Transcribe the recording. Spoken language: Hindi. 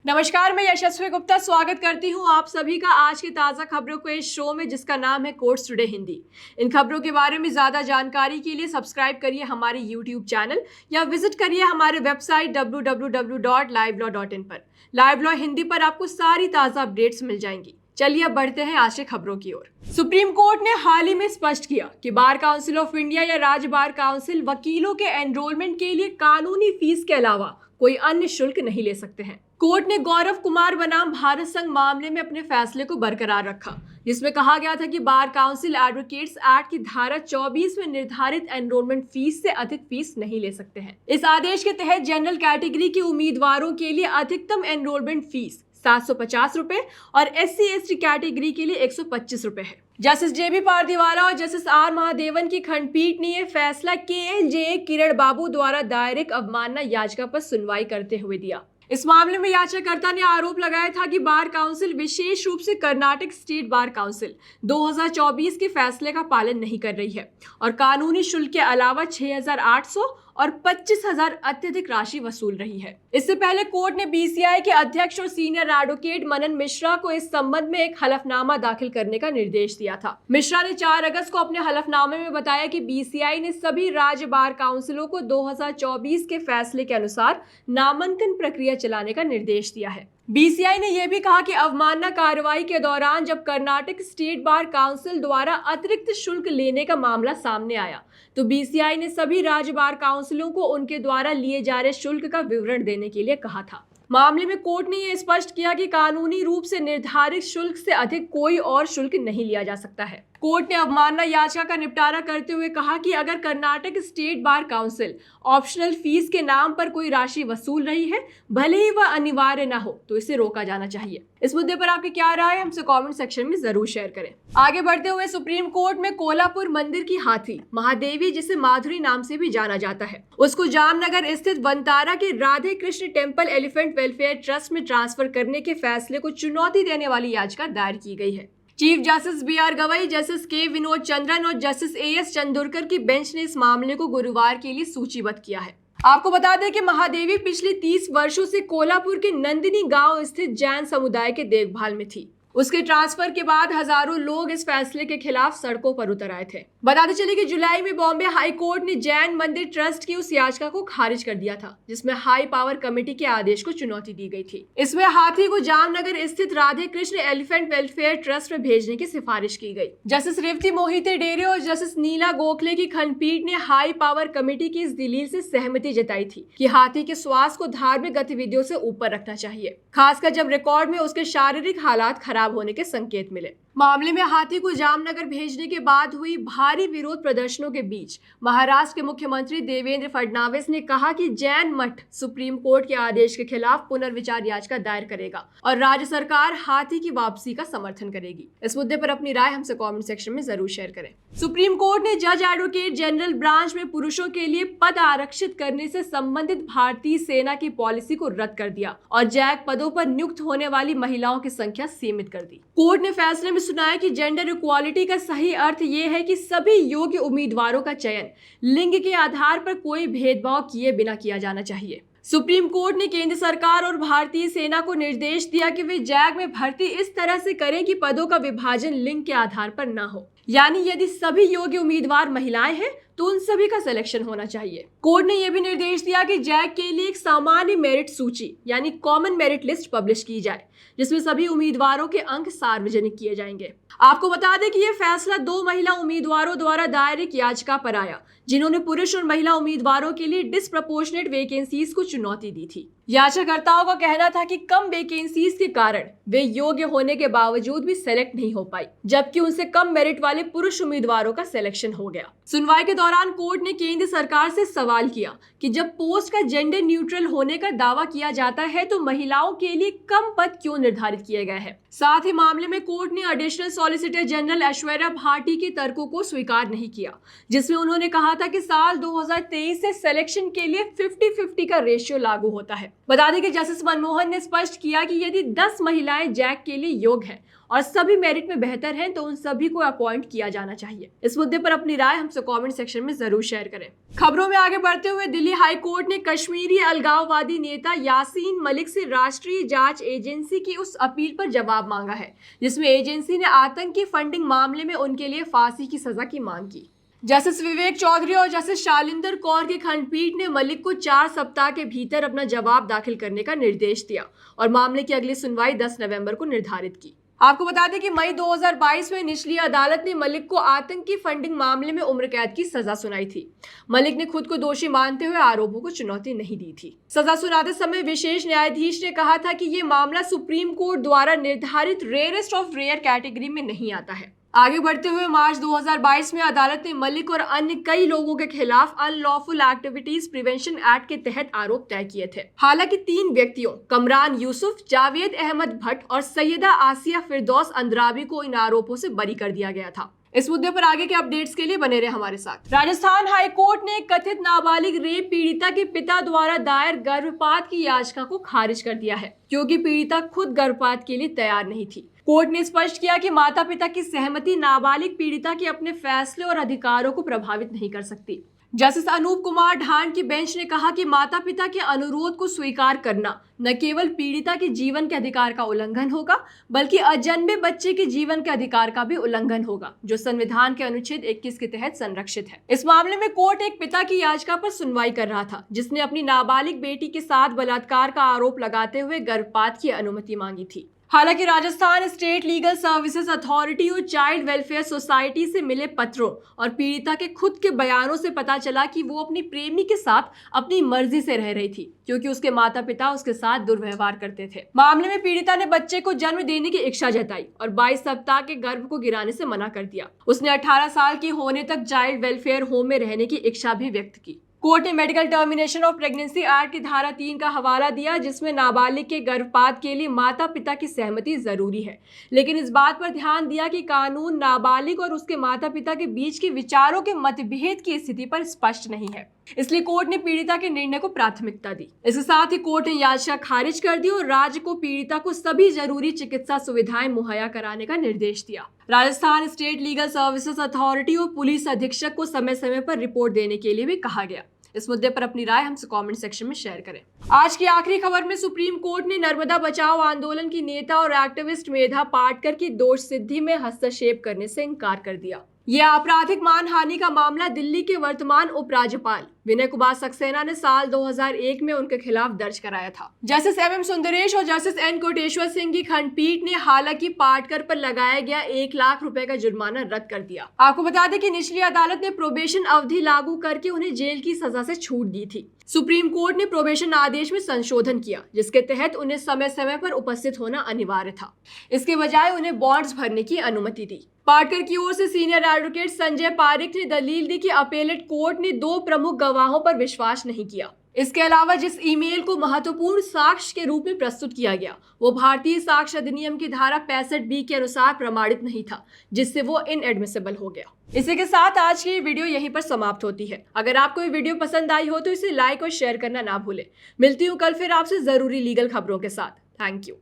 नमस्कार, मैं यशस्वी गुप्ता स्वागत करती हूं आप सभी का आज की ताज़ा खबरों के इस शो में जिसका नाम है कोर्ट्स टुडे हिंदी। इन खबरों के बारे में ज़्यादा जानकारी के लिए सब्सक्राइब करिए हमारे YouTube चैनल या विजिट करिए हमारे वेबसाइट www.livelaw.in पर। लाइव लॉ हिंदी पर आपको सारी ताज़ा अपडेट्स मिल जाएंगी। चलिए अब बढ़ते हैं आज के खबरों की ओर। सुप्रीम कोर्ट ने हाल ही में स्पष्ट किया कि बार काउंसिल ऑफ इंडिया या राज्य बार काउंसिल वकीलों के एनरोलमेंट के लिए कानूनी फीस के अलावा कोई अन्य शुल्क नहीं ले सकते हैं। कोर्ट ने गौरव कुमार बनाम भारत संघ मामले में अपने फैसले को बरकरार रखा, जिसमें कहा गया था कि बार काउंसिल एडवोकेट्स एक्ट की धारा 24 में निर्धारित एनरोलमेंट फीस से अधिक फीस नहीं ले सकते हैं। इस आदेश के तहत जनरल कैटेगरी के उम्मीदवारों के लिए अधिकतम एनरोलमेंट फीस 750 रुपए और SC/ST कैटेगरी के लिए 125 रुपए है। जस्टिस JB पारदीवाला और जस्टिस R महादेवन की खंडपीठ ने यह फैसला KLJ किरण बाबू द्वारा दायर एक अवमानना याचिका पर सुनवाई करते हुए दिया। इस मामले में याचिकाकर्ता ने आरोप लगाया था कि बार काउंसिल विशेष रूप से कर्नाटक स्टेट बार काउंसिल 2024 के फैसले का पालन नहीं कर रही है और कानूनी शुल्क के अलावा 6,800 और 25,000 अत्यधिक राशि वसूल रही है। इससे पहले कोर्ट ने BCI के अध्यक्ष और सीनियर एडवोकेट मनन मिश्रा को इस संबंध में एक हलफनामा दाखिल करने का निर्देश दिया था। मिश्रा ने 4 अगस्त को अपने हलफनामे में बताया कि BCI ने सभी राज्य बार काउंसिलों को 2024 के फैसले के अनुसार नामांकन प्रक्रिया चलाने का निर्देश दिया है। BCI ने यह भी कहा कि अवमानना कार्रवाई के दौरान जब कर्नाटक स्टेट बार काउंसिल द्वारा अतिरिक्त शुल्क लेने का मामला सामने आया तो BCI ने सभी राज्य बार काउंसिलों को उनके द्वारा लिए जा रहे शुल्क का विवरण देने के लिए कहा था। मामले में कोर्ट ने यह स्पष्ट किया कि कानूनी रूप से निर्धारित शुल्क से अधिक कोई और शुल्क नहीं लिया जा सकता है। कोर्ट ने अवमानना याचिका का निपटारा करते हुए कहा कि अगर Karnataka state bar council optional fees के नाम पर कोई राशि वसूल रही है, भले ही वह अनिवार्य ना हो, तो इसे रोका जाना चाहिए। इस मुद्दे पर आपकी क्या राय है, हमसे कमेंट सेक्शन में जरूर शेयर करें। आगे बढ़ते हुए सुप्रीम कोर्ट में कोल्हापुर मंदिर की हाथी महादेवी, जिसे माधुरी नाम से भी जाना जाता है, उसको जामनगर स्थित वनतारा के Radhe Krishna temple elephant welfare trust में ट्रांसफर करने के फैसले को चुनौती देने वाली याचिका दायर की गई है। Chief justice BR Gavai, justice K Vinod Chandran और जस्टिस AS चंदोरकर की बेंच ने इस मामले को गुरुवार के लिए सूचीबद्ध किया है। आपको बता दें कि महादेवी पिछले 30 वर्षों से कोल्हापुर के नंदिनी गांव स्थित जैन समुदाय के देखभाल में थी। उसके ट्रांसफर के बाद हजारों लोग इस फैसले के खिलाफ सड़कों पर उतर आए थे। बताते चले कि जुलाई में बॉम्बे हाई कोर्ट ने जैन मंदिर ट्रस्ट की उस याचिका को खारिज कर दिया था जिसमें हाई पावर कमेटी के आदेश को चुनौती दी गई थी। इसमें हाथी को जामनगर स्थित Radhe Krishna elephant welfare trust में भेजने की सिफारिश की गई। जस्टिस रेवती मोहिते डेरे और जस्टिस नीला गोखले की खंडपीठ ने हाई पावर कमेटी की इस दलील से सहमति जताई थी कि हाथी के स्वास्थ्य को धार्मिक गतिविधियों से ऊपर रखना चाहिए, खासकर जब रिकॉर्ड में उसके शारीरिक हालात खराब होने के संकेत मिले। मामले में हाथी को जामनगर भेजने के बाद हुई भारी विरोध प्रदर्शनों के बीच महाराष्ट्र के मुख्यमंत्री देवेंद्र फडणवीस ने कहा कि जैन मठ सुप्रीम कोर्ट के आदेश के खिलाफ पुनर्विचार याचिका दायर करेगा और राज्य सरकार हाथी की वापसी का समर्थन करेगी। इस मुद्दे पर अपनी राय हमसे कमेंट सेक्शन में जरूर शेयर करें। सुप्रीम कोर्ट ने जज एडवोकेट जनरल ब्रांच में पुरुषों के लिए पद आरक्षित करने से संबंधित भारतीय सेना की पॉलिसी को रद्द कर दिया और जैक पदों पर नियुक्त होने वाली महिलाओं की संख्या सीमित कर दी। कोर्ट ने फैसले में सुनाया कि जेंडर इक्वालिटी का सही अर्थ यह है कि सभी योग्य उम्मीदवारों का चयन लिंग के आधार पर कोई भेदभाव किए बिना किया जाना चाहिए। सुप्रीम कोर्ट ने केंद्र सरकार और भारतीय सेना को निर्देश दिया कि वे जैक में भर्ती इस तरह से करें कि पदों का विभाजन लिंग के आधार पर न हो, यानी यदि सभी योग्य उम्मीदवार महिलाएं हैं तो उन सभी का सिलेक्शन होना चाहिए। कोर्ट ने यह भी निर्देश दिया कि जैक के लिए एक सामान्य मेरिट सूची यानी कॉमन मेरिट लिस्ट पब्लिश की जाए जिसमें सभी उम्मीदवारों के अंक सार्वजनिक किए जाएंगे। आपको बता दें कि यह फैसला 2 महिला उम्मीदवारों द्वारा दायर एक याचिका पर आया जिन्होंने पुरुष और महिला उम्मीदवारों के लिए डिस्प्रपोर्शनेट वैकेंसीज को चुनौती दी थी। याचिकाकर्ताओं का कहना था कि कम वैकेंसीज के कारण वे योग्य होने के बावजूद भी सेलेक्ट नहीं हो पाई, जबकि उनसे कम मेरिट वाले पुरुष उम्मीदवारों का सिलेक्शन हो गया। सुनवाई के दौरान कोर्ट ने केंद्र सरकार से सवाल किया कि जब पोस्ट का जेंडर न्यूट्रल होने का दावा किया जाता है तो महिलाओं के लिए कम पद क्यों निर्धारित किए गए हैं। साथ ही मामले में कोर्ट ने additional solicitor general Aishwarya Bhati के तर्कों को स्वीकार नहीं किया, जिसमें उन्होंने कहा था कि साल 2023 से सिलेक्शन के लिए 50-50 का रेशियो लागू होता है बता दें कि जस्टिस मनमोहन ने स्पष्ट किया कि यदि 10 महिलाएं जैक के लिए योग्य हैं और सभी मेरिट में बेहतर हैं तो उन सभी को अपॉइंट किया जाना चाहिए। इस मुद्दे पर अपनी राय हमसे कमेंट सेक्शन में जरूर शेयर करें। खबरों में आगे बढ़ते हुए दिल्ली हाई कोर्ट ने कश्मीरी अलगाववादी नेता यासीन मलिक से राष्ट्रीय जांच एजेंसी की उस अपील पर जवाब मांगा है जिसमें एजेंसी ने आतंकी फंडिंग मामले में उनके लिए फांसी की सजा की मांग की। जस्टिस विवेक चौधरी और जस्टिस शालिंदर कौर की खंडपीठ ने मलिक को 4 सप्ताह के भीतर अपना जवाब दाखिल करने का निर्देश दिया और मामले की अगली सुनवाई 10 नवंबर को निर्धारित की। आपको बता दें कि मई 2022 में निचली अदालत ने मलिक को आतंकी फंडिंग मामले में उम्र कैद की सजा सुनाई थी। मलिक ने खुद को दोषी मानते हुए आरोपों को चुनौती नहीं दी थी। सजा सुनाते समय विशेष न्यायाधीश ने कहा था कि ये मामला सुप्रीम कोर्ट द्वारा निर्धारित रेयरेस्ट ऑफ रेयर कैटेगरी में नहीं आता है। आगे बढ़ते हुए मार्च 2022 में अदालत ने मलिक और अन्य कई लोगों के खिलाफ अनलॉफुल एक्टिविटीज प्रिवेंशन एक्ट के तहत आरोप तय किए थे। हालांकि 3 व्यक्तियों कमरान यूसुफ, जावेद अहमद भट्ट और सैयदा आसिया फिरदौस अंद्राबी को इन आरोपों से बरी कर दिया गया था। इस मुद्दे पर आगे के अपडेट्स के लिए बने रहे हमारे साथ। राजस्थान हाई कोर्ट ने कथित नाबालिग रेप पीड़िता के पिता द्वारा दायर गर्भपात की याचिका को खारिज कर दिया है क्योंकि पीड़िता खुद गर्भपात के लिए तैयार नहीं थी। कोर्ट ने स्पष्ट किया कि माता पिता की सहमति नाबालिग पीड़िता के अपने फैसले और अधिकारों को प्रभावित नहीं कर सकती। जस्टिस अनूप कुमार ढांड की बेंच ने कहा कि माता पिता के अनुरोध को स्वीकार करना न केवल पीड़िता के जीवन के अधिकार का उल्लंघन होगा बल्कि अजन्मे बच्चे के जीवन के अधिकार का भी उल्लंघन होगा जो संविधान के अनुच्छेद 21 के तहत संरक्षित है। इस मामले में कोर्ट एक पिता की याचिका पर सुनवाई कर रहा था जिसने अपनी नाबालिग बेटी के साथ बलात्कार का आरोप लगाते हुए गर्भपात की अनुमति मांगी थी। हालांकि Rajasthan state legal services authority और चाइल्ड वेलफेयर सोसाइटी से मिले पत्रों और पीड़िता के खुद के बयानों से पता चला कि वो अपनी प्रेमी के साथ अपनी मर्जी से रह रही थी क्योंकि उसके माता पिता उसके साथ दुर्व्यवहार करते थे। मामले में पीड़िता ने बच्चे को जन्म देने की इच्छा जताई और 22 सप्ताह के गर्भ को गिराने से मना कर दिया। उसने 18 साल की होने तक चाइल्ड वेलफेयर होम में रहने की इच्छा भी व्यक्त की। कोर्ट ने medical termination of pregnancy act की धारा 3 का हवाला दिया जिसमें नाबालिग के गर्भपात के लिए माता पिता की सहमति जरूरी है, लेकिन इस बात पर ध्यान दिया कि कानून नाबालिग और उसके माता पिता के बीच के विचारों के मतभेद की स्थिति पर स्पष्ट नहीं है, इसलिए कोर्ट ने पीड़िता के निर्णय को प्राथमिकता दी। इसके साथ ही कोर्ट ने याचिका खारिज कर दी और राज्य को पीड़िता को सभी जरूरी चिकित्सा सुविधाएं मुहैया कराने का निर्देश दिया। Rajasthan state legal services authority और पुलिस अधीक्षक को समय समय पर रिपोर्ट देने के लिए भी कहा गया। इस मुद्दे पर अपनी राय हमसे कमेंट सेक्शन में शेयर करें। आज की आखिरी खबर में सुप्रीम कोर्ट ने नर्मदा बचाओ आंदोलन की नेता और एक्टिविस्ट मेधा पाटकर की दोष सिद्धि में हस्तक्षेप करने से इनकार कर दिया। यह आपराधिक मानहानि का मामला दिल्ली के वर्तमान उपराज्यपाल विनय कुमार सक्सेना ने साल 2001 में उनके खिलाफ दर्ज कराया था। जस्टिस एम सुंदरेश और जस्टिस एन कोटेश्वर सिंह की खंडपीठ ने हालांकि पाटकर पर लगाया गया 1 लाख रुपए का जुर्माना रद्द कर दिया। आपको बता दें कि निचली अदालत ने प्रोबेशन अवधि लागू करके उन्हें जेल की सजा से छूट दी थी। सुप्रीम कोर्ट ने प्रोबेशन आदेश में संशोधन किया जिसके तहत उन्हें समय समय पर उपस्थित होना अनिवार्य था। इसके बजाय उन्हें बॉन्ड्स भरने की अनुमति दी। पाटकर की ओर से सीनियर एडवोकेट संजय पारिक ने दलील दी कि अपीलेट कोर्ट ने 2 प्रमुख गवाहों पर विश्वास नहीं किया। इसके अलावा जिस ईमेल को महत्वपूर्ण साक्ष्य के रूप में प्रस्तुत किया गया वो भारतीय साक्ष्य अधिनियम की धारा 65B के अनुसार प्रमाणित नहीं था, जिससे वो इनएडमिसिबल हो गया। इसी के साथ आज की वीडियो यहीं पर समाप्त होती है। अगर आपको ये वीडियो पसंद आई हो तो इसे लाइक और शेयर करना ना भूलें। मिलती हूँ कल फिर आपसे जरूरी लीगल खबरों के साथ। Thank you.